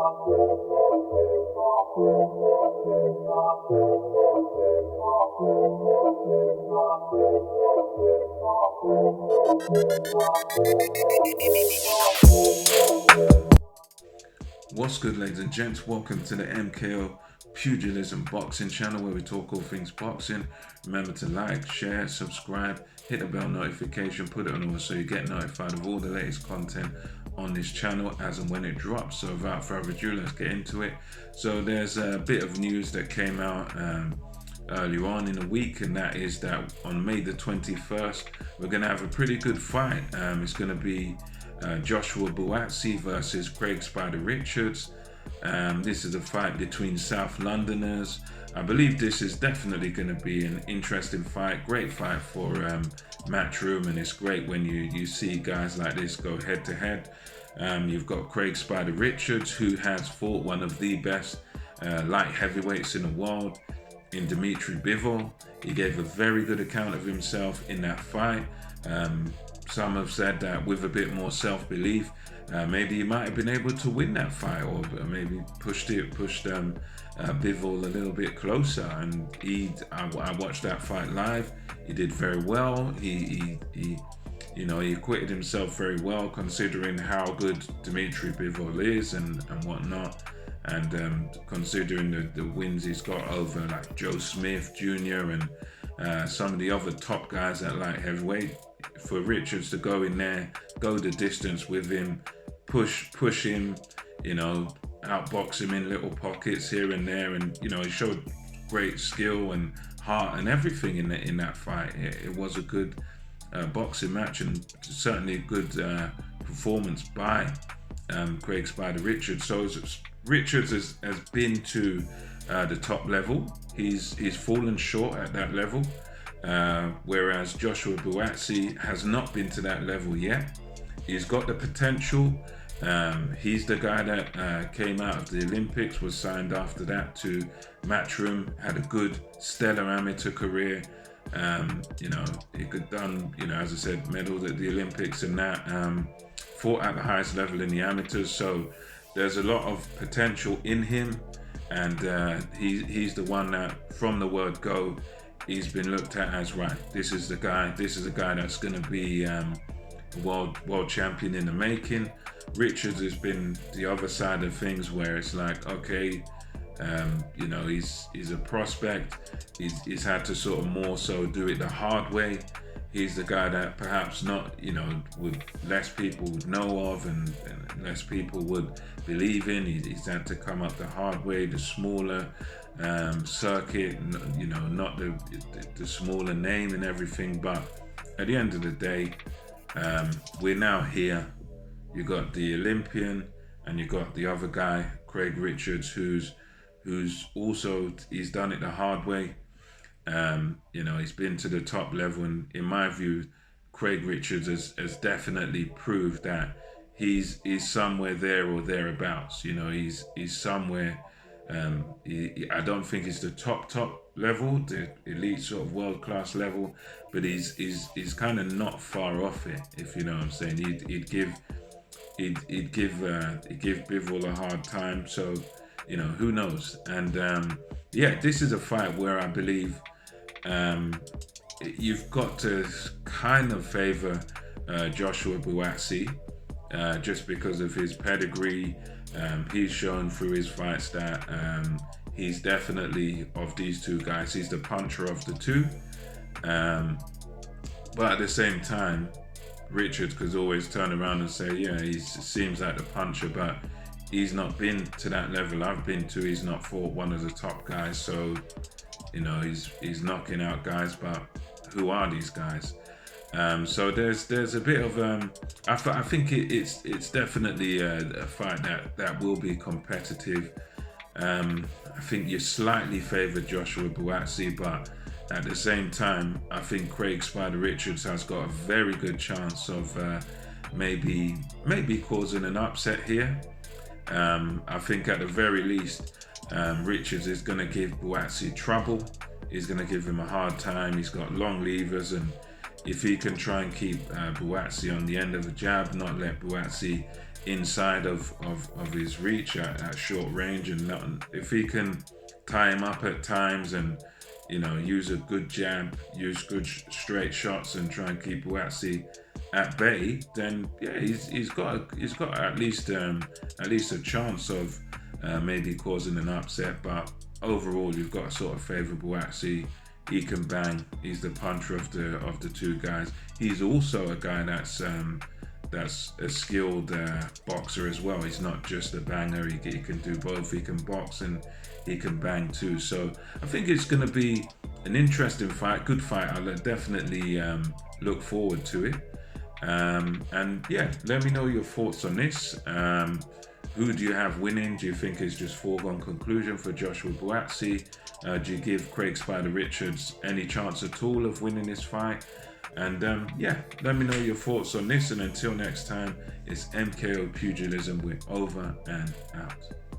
What's good, ladies and gents? Welcome to the MKO Pugilism Boxing channel where we talk all things boxing. Remember to like, share, subscribe, hit the bell notification, put it on all so you get notified of all the latest content on this channel as and when it drops. So without further ado, let's get into it. So there's a bit of news that came out earlier on in the week, and that is that on May the 21st, we're going to have a pretty good fight. It's going to be Joshua Buatsi versus Craig Spider Richards. This is a fight between South Londoners. I believe this is definitely going to be an interesting fight. Great fight for Matchroom, and it's great when you see guys like this go head to head. You've got Craig Spider Richards, who has fought one of the best light heavyweights in the world, in Dmitry Bivol. He gave a very good account of himself in that fight. Some have said that with a bit more self-belief, maybe he might have been able to win that fight, or maybe pushed Bivol a little bit closer. And I watched that fight live. He did very well. He acquitted himself very well, considering how good Dmitry Bivol is and whatnot. And considering the wins he's got over like Joe Smith Jr. and some of the other top guys at light heavyweight, for Richards to go in there, go the distance with him, push him, outbox him in little pockets here and there, and he showed great skill and heart and everything in that fight. It was a good boxing match, and certainly a good performance by Craig Spider Richards. So Richards has been to the top level. He's fallen short at that level. Whereas Joshua Buatsi has not been to that level yet. He's got the potential. He's the guy that came out of the Olympics, was signed after that to Matchroom, had a good stellar amateur career. He could done, as I said, medaled at the Olympics and that, fought at the highest level in the amateurs. So there's a lot of potential in him, and he's the one that, from the word go, he's been looked at as, right, this is the guy. This is a guy that's going to be a world champion in the making. Richards has been the other side of things, where it's like, okay, he's a prospect. He's had to sort of more so do it the hard way. He's the guy that perhaps not, would less people would know of and less people would believe in. He's had to come up the hard way, the smaller circuit, not the smaller name and everything. But at the end of the day, we're now here. You got the Olympian, and you got the other guy, Craig Richards, who's also, he's done it the hard way. He's been to the top level, and in my view, Craig Richards has definitely proved that he's somewhere there or thereabouts. He's somewhere. I don't think he's the top level, the elite sort of world class level, but he's kind of not far off it, if you know what I'm saying. He'd give Bivol a hard time. So who knows? And this is a fight where I believe you've got to kind of favor Joshua Buatsi, just because of his pedigree. He's shown through his fights that he's definitely, of these two guys, he's the puncher of the two. But at the same time, Richards could always turn around and say, yeah, he seems like the puncher, but he's not been to that level I've been to. He's not fought one of the top guys. So, he's knocking out guys, but who are these guys? So there's a bit of I think it's definitely a fight that will be competitive. I think you slightly favoured Joshua Buatsi, but at the same time, I think Craig Spider Richards has got a very good chance of maybe causing an upset here. I think at the very least, Richards is going to give Buatsi trouble. He's going to give him a hard time. He's got long levers, and if he can try and keep Buatsi on the end of a jab, not let Buatsi inside of his reach at short range, and if he can tie him up at times and use a good jab, use good straight shots, and try and keep Buatsi at bay, then yeah, he's got at least a chance of maybe causing an upset. But overall, you've got to sort of favour Buatsi. He can bang. He's the puncher of the two guys. He's also a guy that's a skilled boxer as well. He's not just a banger. He can do both. He can box and he can bang too. So I think it's going to be an interesting fight, good fight. I'll definitely look forward to it. And yeah, let me know your thoughts on this. Who do you have winning? Do you think it's just foregone conclusion for Joshua Buatsi? Do you give Craig Spider Richards any chance at all of winning this fight? And yeah, let me know your thoughts on this. And until next time, it's MKO Pugilism. We're over and out.